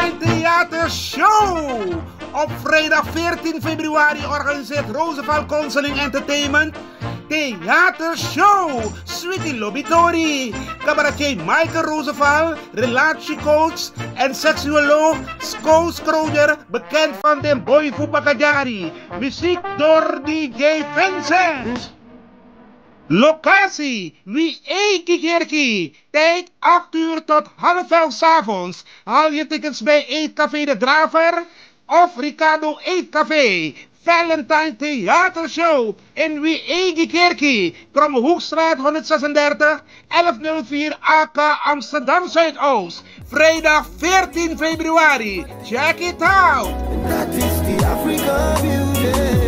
Valentine Theater Show. Op vrijdag 14 februari organiseert Roosevelt Counseling Entertainment Theater Show. Sweetie Lobitori, cabaretier Michael Roosevelt, relatiecoach en seksuoloog Skoos Kroger, bekend van de Boy Fupakajari. Muziek door DJ Vincent. Locatie, Wie Eekiekerkie. Tijd 8 uur tot half 11 's avonds. Haal je tickets bij Eetcafé de Draver of Ricardo Eetcafé. Valentine Theater Show in Wie Eekiekerkie. Kromme Hoekstraat 136 1104 AK Amsterdam Zuidoost. Vrijdag 14 februari. Check it out. That is the African beauty.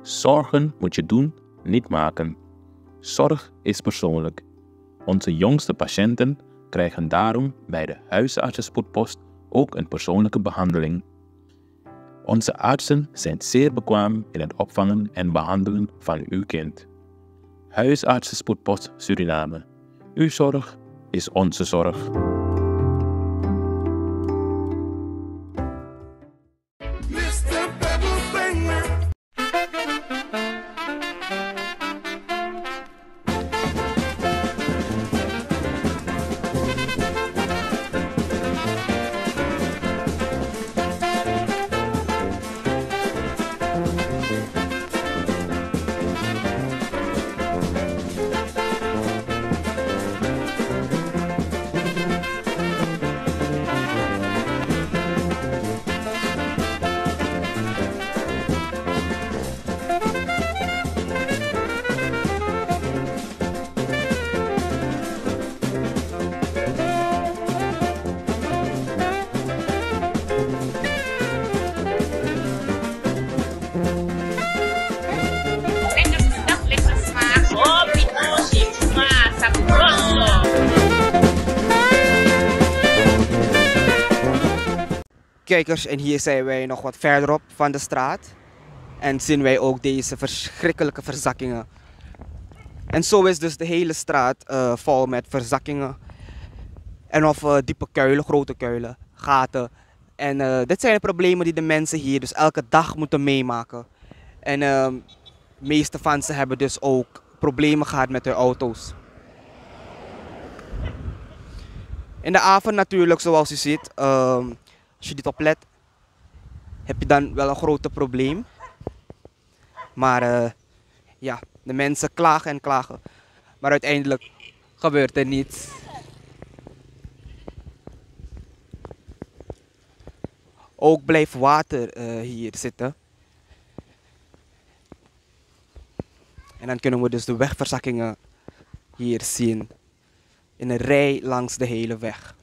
Zorgen moet je doen, niet maken. Zorg is persoonlijk. Onze jongste patiënten krijgen daarom bij de huisartsenspoedpost ook een persoonlijke behandeling. Onze artsen zijn zeer bekwaam in het opvangen en behandelen van uw kind. Huisartsenspoedpost Suriname. Uw zorg is onze zorg. Kijkers, en hier zijn wij nog wat verderop van de straat en zien wij ook deze verschrikkelijke verzakkingen. En zo is dus de hele straat vol met verzakkingen en of diepe kuilen, grote kuilen, gaten. En dit zijn de problemen die de mensen hier dus elke dag moeten meemaken. En de meeste van ze hebben dus ook problemen gehad met hun auto's. In de avond natuurlijk, zoals u ziet, als je dit oplet, heb je dan wel een groot probleem. Maar ja, de mensen klagen en klagen. Maar uiteindelijk gebeurt er niets. Ook blijft water hier zitten. En dan kunnen we dus de wegverzakkingen hier zien. In een rij langs de hele weg.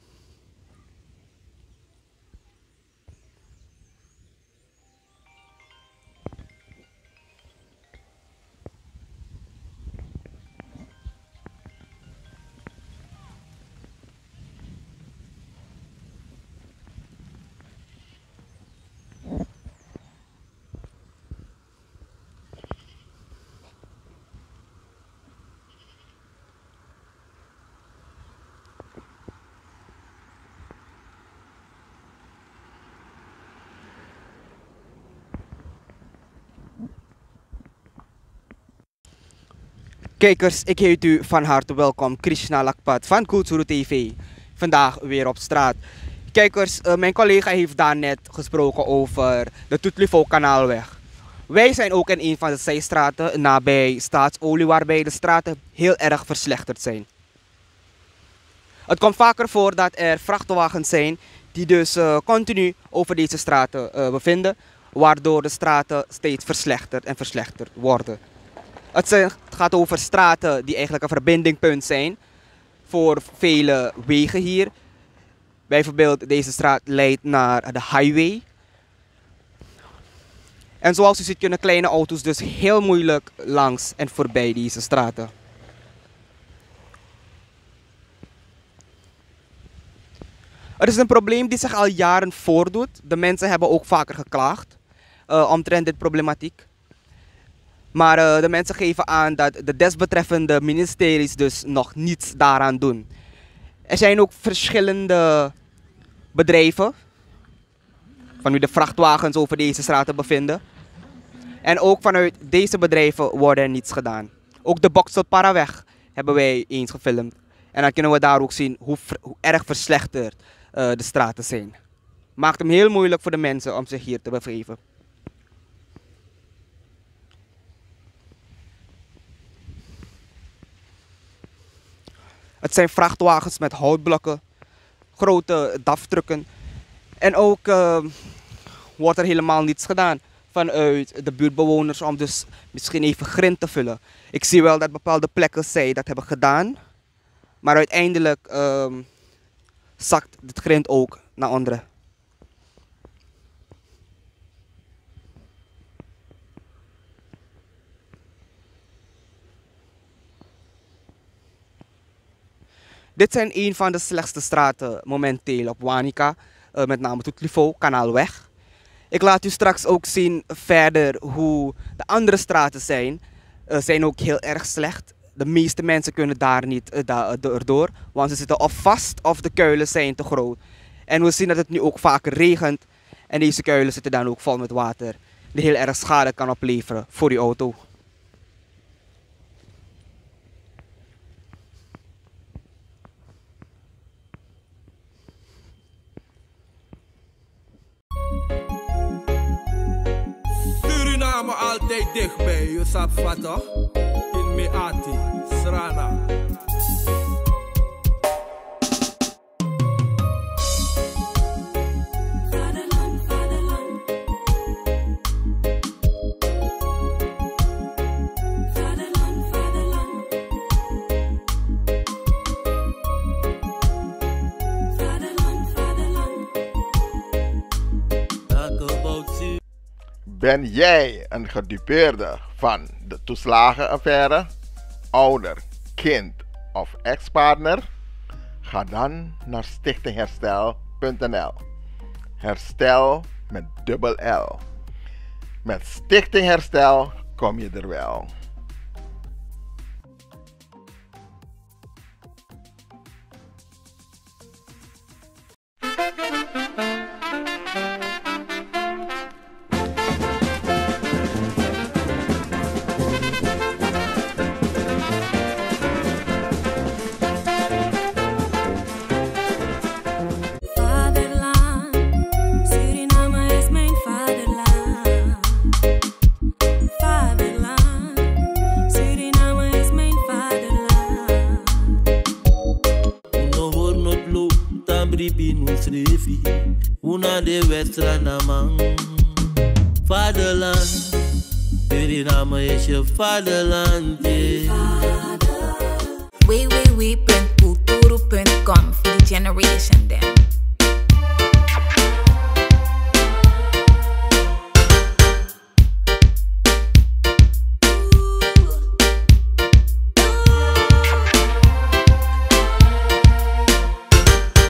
Kijkers, ik heet u van harte welkom, Krishna Lakpat van Kulturu TV. Vandaag weer op straat. Kijkers, mijn collega heeft daarnet gesproken over de Tutlifo-kanaalweg. Wij zijn ook in een van de zijstraten nabij Staatsolie, waarbij de straten heel erg verslechterd zijn. Het komt vaker voor dat er vrachtwagens zijn die dus continu over deze straten bevinden. waardoor de straten steeds verslechterd worden. Het gaat over straten die eigenlijk een verbindingpunt zijn voor vele wegen hier. Bijvoorbeeld deze straat leidt naar de highway. En zoals u ziet kunnen kleine auto's dus heel moeilijk langs en voorbij deze straten. Het is een probleem die zich al jaren voordoet. De mensen hebben ook vaker geklaagd omtrent dit problematiek. Maar de mensen geven aan dat de desbetreffende ministeries dus nog niets daaraan doen. Er zijn ook verschillende bedrijven van wie de vrachtwagens over deze straten bevinden. En ook vanuit deze bedrijven wordt er niets gedaan. Ook de Bokstelparaweg hebben wij eens gefilmd. En dan kunnen we daar ook zien hoe erg verslechterd de straten zijn. Maakt hem heel moeilijk voor de mensen om zich hier te begeven. Het zijn vrachtwagens met houtblokken, grote DAF-trucken. En ook wordt er helemaal niets gedaan vanuit de buurtbewoners om dus misschien even grind te vullen. Ik zie wel dat bepaalde plekken zij dat hebben gedaan. Maar uiteindelijk zakt het grind ook naar onderen. Dit zijn een van de slechtste straten momenteel op Wanica, met name Toetlivo, Kanaalweg. Ik laat u straks ook zien verder hoe de andere straten zijn ook heel erg slecht. De meeste mensen kunnen daar niet erdoor, want ze zitten of vast of de kuilen zijn te groot. En we zien dat het nu ook vaker regent en deze kuilen zitten dan ook vol met water, die heel erg schade kan opleveren voor die auto. Suriname altijd dichtbij, je sapt wat toch? In Meati, Srana. Ben jij een gedupeerde van de toeslagenaffaire, ouder, kind of ex-partner? Ga dan naar stichtingherstel.nl. Herstel met dubbel L. Met Stichting Herstel kom je er wel. Una de West-Ranamang. Vaderland, Suriname is je vaderland. www.culturo.com for the generation them.